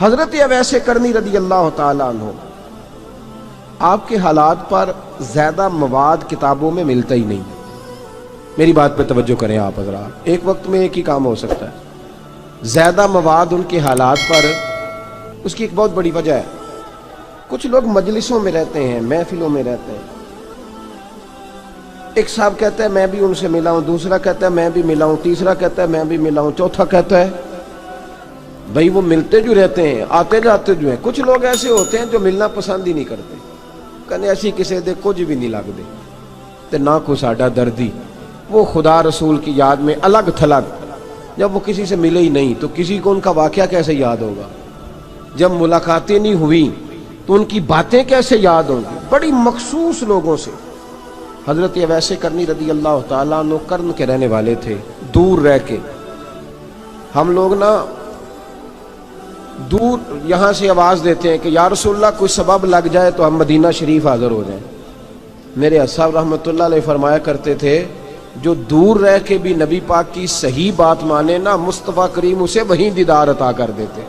حضرت اویس کرنی رضی اللہ تعالیٰ عنہ، آپ کے حالات پر زیادہ مواد کتابوں میں ملتا ہی نہیں. میری بات پہ توجہ کریں آپ حضرات، ایک وقت میں ایک ہی کام ہو سکتا ہے. زیادہ مواد ان کے حالات پر، اس کی ایک بہت بڑی وجہ ہے. کچھ لوگ مجلسوں میں رہتے ہیں، محفلوں میں رہتے ہیں. ایک صاحب کہتا ہے میں بھی ان سے ملا ہوں، دوسرا کہتا ہے میں بھی ملا ہوں، تیسرا کہتا ہے میں بھی ملا ہوں، چوتھا کہتا ہے بھائی وہ ملتے جو رہتے ہیں، آتے جاتے جو ہیں. کچھ لوگ ایسے ہوتے ہیں جو ملنا پسند ہی نہیں کرتے، کہنے ایسی کسی دے کچھ بھی نہیں لگ دے تے نہ کو ساڈا دردی. وہ خدا رسول کی یاد میں الگ تھلگ، جب وہ کسی سے ملے ہی نہیں تو کسی کو ان کا واقعہ کیسے یاد ہوگا؟ جب ملاقاتیں نہیں ہوئی تو ان کی باتیں کیسے یاد ہوں گی؟ بڑی مخصوص لوگوں سے. حضرت اویس کرنی رضی اللہ تعالیٰ عنہ کرن کے رہنے والے تھے، دور رہ کے. ہم لوگ نا دور یہاں سے آواز دیتے ہیں کہ یا رسول اللہ کوئی سبب لگ جائے تو ہم مدینہ شریف حاضر ہو جائیں. میرے صاحب رحمۃ اللہ علیہ فرمایا کرتے تھے جو دور رہ کے بھی نبی پاک کی صحیح بات مانے نا، مصطفیٰ کریم اسے وہیں دیدار عطا کر دیتے.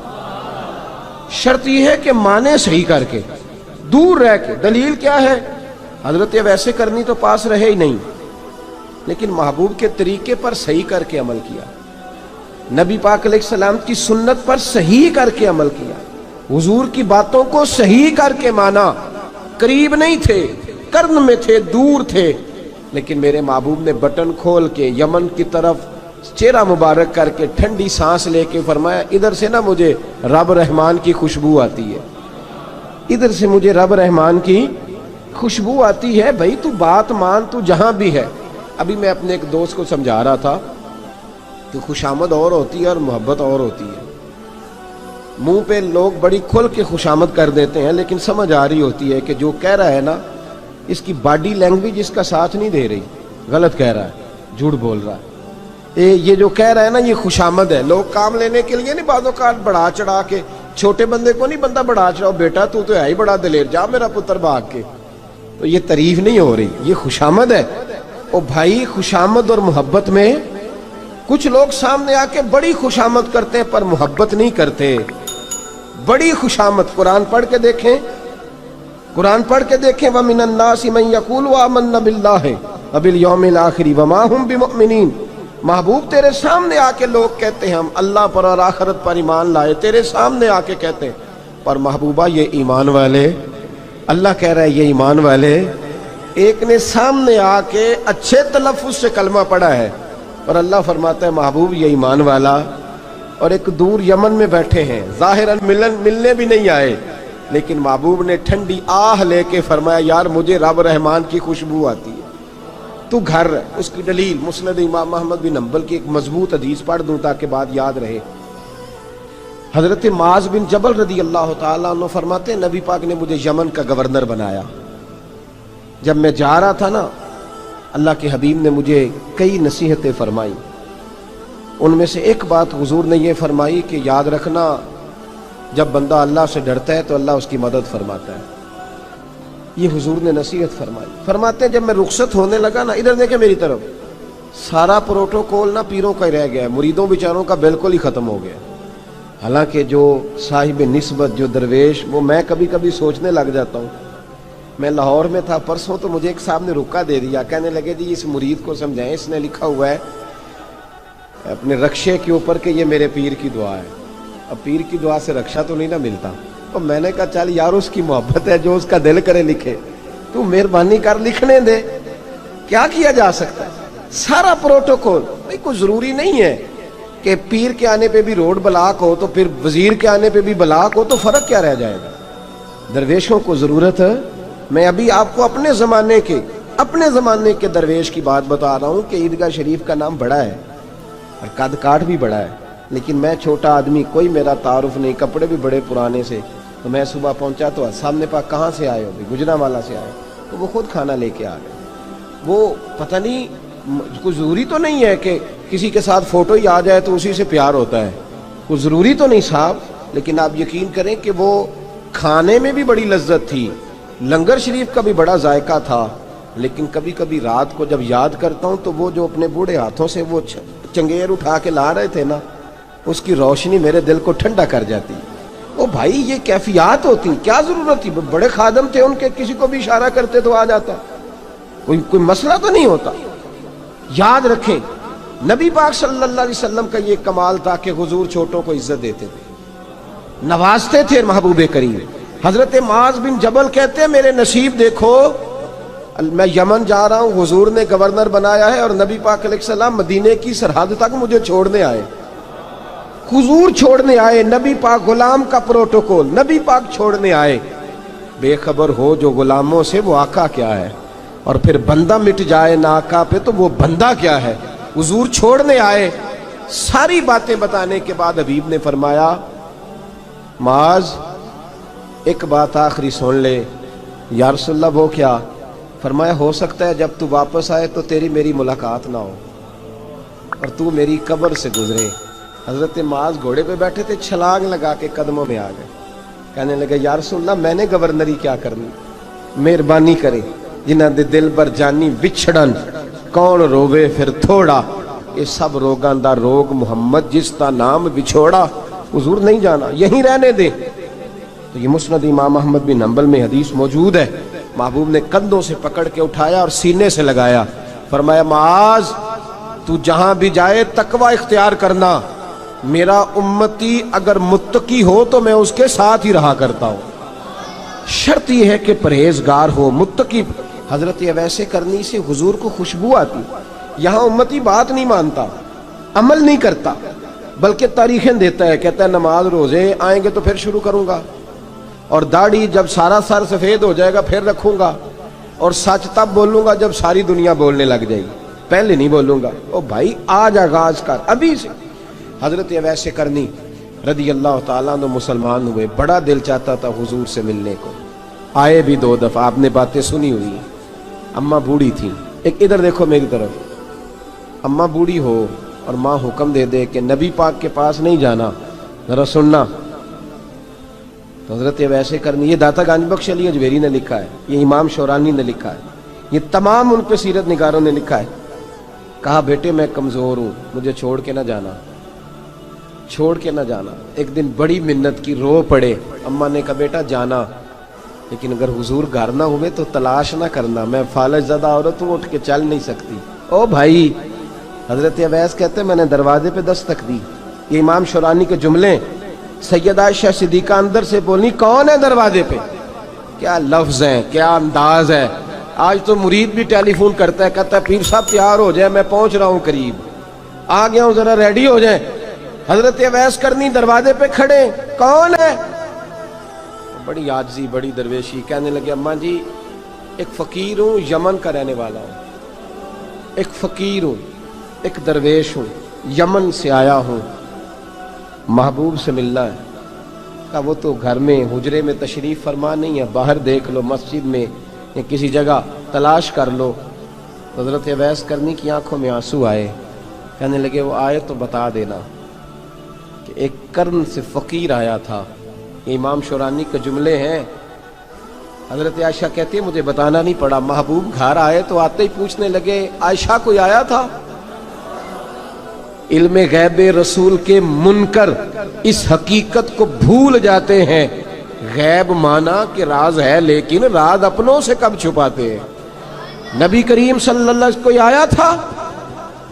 شرط یہ ہے کہ مانے صحیح کر کے، دور رہ کے. دلیل کیا ہے؟ حضرت اویس کرنی تو پاس رہے ہی نہیں، لیکن محبوب کے طریقے پر صحیح کر کے عمل کیا، نبی پاک علیہ السلام کی سنت پر صحیح کر کے عمل کیا، حضور کی باتوں کو صحیح کر کے مانا. قریب نہیں تھے، قرن میں تھے، دور تھے، لیکن میرے محبوب نے بٹن کھول کے یمن کی طرف چہرہ مبارک کر کے ٹھنڈی سانس لے کے فرمایا ادھر سے نا مجھے رب رحمان کی خوشبو آتی ہے، ادھر سے مجھے رب رحمان کی خوشبو آتی ہے. بھائی تو بات مان، تو جہاں بھی ہے. ابھی میں اپنے ایک دوست کو سمجھا رہا تھا کہ خوشامد اور ہوتی ہے اور محبت اور ہوتی ہے. منہ پہ لوگ بڑی کھل کے خوشامد کر دیتے ہیں، لیکن سمجھ آ رہی ہوتی ہے کہ جو کہہ رہا ہے نا اس کی باڈی لینگویج اس کا ساتھ نہیں دے رہی، غلط کہہ رہا ہے، جھوٹ بول رہا ہے. یہ جو کہہ رہا ہے نا یہ خوشامد ہے. لوگ کام لینے کے لیے نہیں بعض اوقات بڑھا چڑھا کے، چھوٹے بندے کو نہیں بندہ بڑھا چڑھاؤ، بیٹا تو ہے ہی بڑا دلیر، جا میرا پتر بھاگ کے. تو یہ تعریف نہیں ہو رہی، یہ خوشامد ہے. اور بھائی خوشامد اور محبت میں کچھ لوگ سامنے آ کے بڑی خوشامد کرتے ہیں پر محبت نہیں کرتے. بڑی خوشامد قرآن پڑھ کے دیکھیں، قرآن پڑھ کے دیکھیں وَمِنَ النَّاسِ مَن يَقُولُ آمَنَّا بِاللَّهِ وَبِالْيَوْمِ الْآخِرِ وَمَا هُمْ بِمُؤْمِنِينَ. محبوب تیرے سامنے آ کے لوگ کہتے ہیں ہم اللہ پر اور آخرت پر ایمان لائے، تیرے سامنے آ کے کہتے ہیں، پر محبوبہ یہ ایمان والے، اللہ کہہ رہا ہے یہ ایمان والے. ایک نے سامنے آ کے اچھے تلفظ سے کلمہ پڑھا ہے اور اللہ فرماتا ہے محبوب یہ ایمان والا. اور ایک دور یمن میں بیٹھے ہیں، ظاہراً ملنے بھی نہیں آئے، لیکن محبوب نے ٹھنڈی آہ لے کے فرمایا یار مجھے رب رحمان کی خوشبو آتی ہے، تو گھر. اس کی دلیل مسند امام احمد بن حنبل کی ایک مضبوط حدیث پڑھ دوں تاکہ بات یاد رہے. حضرت معاذ بن جبل رضی اللہ تعالیٰ عنہ فرماتے ہیں نبی پاک نے مجھے یمن کا گورنر بنایا. جب میں جا رہا تھا نا اللہ کے حبیب نے مجھے کئی نصیحتیں فرمائی. ان میں سے ایک بات حضور نے یہ فرمائی کہ یاد رکھنا جب بندہ اللہ سے ڈرتا ہے تو اللہ اس کی مدد فرماتا ہے. یہ حضور نے نصیحت فرمائی. فرماتے ہیں جب میں رخصت ہونے لگا نا، ادھر دیکھیں میری طرف، سارا پروٹوکول نا پیروں کا ہی رہ گیا ہے، مریدوں بیچاروں کا بالکل ہی ختم ہو گیا. حالانکہ جو صاحب نسبت، جو درویش، وہ میں کبھی کبھی سوچنے لگ جاتا ہوں. میں لاہور میں تھا پرسوں، تو مجھے ایک صاحب نے رکا دے دیا، کہنے لگے جی اس مرید کو سمجھائیں، اس نے لکھا ہوا ہے اپنے رکشے کے اوپر کہ یہ میرے پیر کی دعا ہے. اب پیر کی دعا سے رکشہ تو نہیں نہ ملتا. تو میں نے کہا چل یار اس کی محبت ہے، جو اس کا دل کرے لکھے، تو مہربانی کر لکھنے دے، کیا کیا جا سکتا ہے. سارا پروٹوکول. بھائی کوئی ضروری نہیں ہے کہ پیر کے آنے پہ بھی روڈ بلاک ہو تو پھر وزیر کے آنے پہ بھی بلاک ہو، تو فرق کیا رہ جائے گا. درویشوں کو ضرورت ہے. میں ابھی آپ کو اپنے زمانے کے درویش کی بات بتا رہا ہوں کہ عیدگاہ شریف کا نام بڑا ہے اور قد کاٹ بھی بڑا ہے، لیکن میں چھوٹا آدمی، کوئی میرا تعارف نہیں، کپڑے بھی بڑے پرانے سے. تو میں صبح پہنچا تو سامنے پاک کہاں سے آئے ہو؟ گجرانوالہ سے آئے. تو وہ خود کھانا لے کے آ گئے. وہ پتہ نہیں، کوئی ضروری تو نہیں ہے کہ کسی کے ساتھ فوٹو ہی آ جائے تو اسی سے پیار ہوتا ہے، کوئی ضروری تو نہیں صاحب. لیکن آپ یقین کریں کہ وہ کھانے میں بھی بڑی لذت تھی، لنگر شریف کا بھی بڑا ذائقہ تھا. لیکن کبھی کبھی رات کو جب یاد کرتا ہوں تو وہ جو اپنے بوڑھے ہاتھوں سے وہ چنگیر اٹھا کے لا رہے تھے نا، اس کی روشنی میرے دل کو ٹھنڈا کر جاتی. او بھائی یہ کیفیات ہوتی، کیا ضرورت تھی؟ بڑے خادم تھے ان کے، کسی کو بھی اشارہ کرتے تو آ جاتا، کوئی مسئلہ تو نہیں ہوتا۔ یاد رکھیں نبی پاک صلی اللہ علیہ وسلم کا یہ کمال تھا کہ حضور چھوٹوں کو عزت دیتے تھے، نوازتے تھے محبوب کریم۔ حضرت معاذ بن جبل کہتے ہیں میرے نصیب دیکھو، میں یمن جا رہا ہوں، حضور نے گورنر بنایا ہے اور نبی پاک علیہ السلام مدینے کی سرحد تک مجھے چھوڑنے آئے، حضور چھوڑنے آئے، نبی پاک غلام کا پروٹوکول، نبی پاک چھوڑنے آئے۔ بے خبر ہو جو غلاموں سے وہ آقا کیا ہے، اور پھر بندہ مٹ جائے نہ آقا پہ تو وہ بندہ کیا ہے۔ حضور چھوڑنے آئے، ساری باتیں بتانے کے بعد حبیب نے فرمایا معاذ ایک بات آخری سن لے۔ یا رسول اللہ وہ کیا؟ فرمایا ہو سکتا ہے جب تو واپس آئے تو تیری میری ملاقات نہ ہو اور تو میری قبر سے گزرے۔ حضرت معاذ گھوڑے پہ بیٹھے تھے، چھلانگ لگا کے قدموں میں آ گئے، کہنے لگے یا رسول اللہ میں نے گورنری کیا کرنی، مہربانی کرے، جنہ دے دل بر جانی بچھڑن کون روے پھر تھوڑا، یہ سب روگاں دا روگ محمد جس کا نام بچھوڑا۔ حضور نہیں جانا، یہیں رہنے دے۔ تو یہ مسند امام احمد بن حنبل میں حدیث موجود ہے، محبوب نے کندھوں سے پکڑ کے اٹھایا اور سینے سے لگایا، فرمایا معاذ تو جہاں بھی جائے تقوی اختیار کرنا، میرا امتی اگر متقی ہو تو میں اس کے ساتھ ہی رہا کرتا ہوں، شرط یہ ہے کہ پرہیزگار ہو، متقی۔ حضرت ویسے کرنی سے حضور کو خوشبو آتی، یہاں امتی بات نہیں مانتا، عمل نہیں کرتا، بلکہ تاریخیں دیتا ہے، کہتا ہے نماز روزے آئیں گے تو پھر شروع کروں گا، اور داڑھی جب سارا سر سفید ہو جائے گا پھر رکھوں گا، اور سچ تب بولوں گا جب ساری دنیا بولنے لگ جائے گی، پہلے نہیں بولوں گا۔ او بھائی آج آغاز کر ابھی سے۔ حضرت ویسے کرنی رضی اللہ تعالیٰ عنہ مسلمان ہوئے، بڑا دل چاہتا تھا حضور سے ملنے کو، آئے بھی 2 دفعہ، آپ نے باتیں سنی ہوئی ہیں۔ اماں بوڑھی تھی، ایک ادھر دیکھو میری طرف، اماں بوڑھی ہو اور ماں حکم دے دے کہ نبی پاک کے پاس نہیں جانا، ذرا سننا، تو حضرت ویسے کرنی، یہ داتا گنج بخش علی اجمیری نے لکھا ہے، یہ امام شورانی نے لکھا ہے، یہ تمام ان پہ سیرت نگاروں نے لکھا ہے، کہا بیٹے میں کمزور ہوں، مجھے چھوڑ کے نہ جانا، چھوڑ کے نہ جانا۔ ایک دن بڑی منت کی، رو پڑے، اماں نے کہا بیٹا جانا، لیکن اگر حضور گھر نہ ہوئے تو تلاش نہ کرنا، میں فالج زدہ عورت ہوں، اٹھ کے چل نہیں سکتی۔ او بھائی، حضرت اویس کہتے ہیں میں نے دروازے پہ دستک دی، یہ امام شورانی کے جملے، سیدہ عائشہ صدیقہ اندر سے بولنی کون ہے دروازے پہ؟ کیا لفظ ہیں، کیا انداز ہے۔ آج تو مرید بھی ٹیلی فون کرتا ہے، کہتا ہے پیر صاحب تیار ہو جائے، میں پہنچ رہا ہوں، قریب آ گیا ہوں، ذرا ریڈی ہو جائیں۔ حضرت اویس کرنی دروازے پہ کھڑے، کون ہے؟ بڑی عاجزی، بڑی درویشی، کہنے لگے اماں جی ایک فقیر ہوں، یمن کا رہنے والا ہوں، ایک فقیر ہوں، ایک درویش ہوں، یمن سے آیا ہوں، محبوب سے ملنا ہے۔ کہا وہ تو گھر میں حجرے میں تشریف فرما نہیں ہے، باہر دیکھ لو، مسجد میں یا کسی جگہ تلاش کر لو۔ حضرت اویس کرنی کی آنکھوں میں آنسو آئے، کہنے لگے وہ آئے تو بتا دینا کہ ایک قرن سے فقیر آیا تھا، یہ امام شورانی کے جملے ہیں۔ حضرت عائشہ کہتی ہے مجھے بتانا نہیں پڑا، محبوب گھر آئے تو آتے ہی پوچھنے لگے عائشہ کوئی آیا تھا؟ علم غیب رسول کے منکر اس حقیقت کو بھول جاتے ہیں، غیب مانا کہ راز ہے لیکن راز اپنوں سے کب چھپاتے ہیں۔ نبی کریم صلی اللہ علیہ وسلم کوئی آیا تھا؟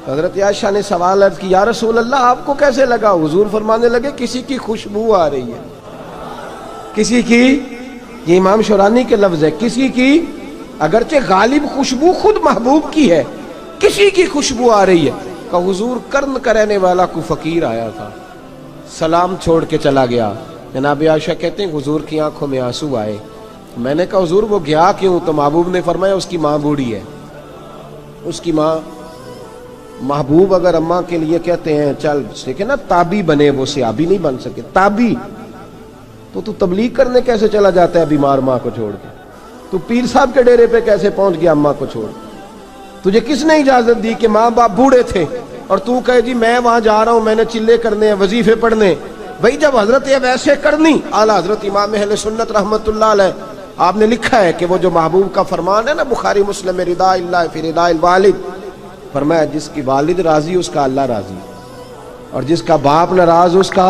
حضرت عائشہ نے سوال عرض کی یا رسول اللہ آپ کو کیسے لگا؟ حضور فرمانے لگے کسی کی خوشبو آ رہی ہے، کسی کی، یہ امام شورانی کے لفظ ہے، کسی کی، اگرچہ غالب خوشبو خود محبوب کی ہے، کسی کی خوشبو آ رہی ہے۔ کہ حضور قرن کا رہنے والا کوئی فقیر آیا تھا، سلام چھوڑ کے چلا گیا۔ جناب عائشہ کہتے ہیں حضور کی آنکھوں میں آنسو آئے، میں نے کہا حضور وہ گیا کیوں؟ تو محبوب نے فرمایا اس کی ماں بوڑھی ہے، اس کی ماں۔ محبوب اگر اماں کے لیے کہتے ہیں چل دیکھیں نا تابی بنے، وہ صحابی نہیں بن سکے، تابی، تو تبلیغ کرنے کیسے چلا جاتا ہے بیمار ماں کو چھوڑ کے؟ تو پیر صاحب کے ڈیرے پہ کیسے پہنچ گیا اماں کو چھوڑ؟ تجھے کس نے اجازت دی کہ ماں باپ بوڑھے تھے اور تو کہے جی میں وہاں جا رہا ہوں، میں نے چلے کرنے ہیں، وظیفے پڑھنے؟ بھئی جب حضرت ویسے کرنی اعلیٰ حضرت امام اہل سنت رحمت اللہ علیہ، آپ نے لکھا ہے کہ وہ جو محبوب کا فرمان ہے نا بخاری مسلم میں، رضا اللہ فی رضا الوالد، فرمایا جس کی والد راضی اس کا اللہ راضی، اور جس کا باپ ناراض اس کا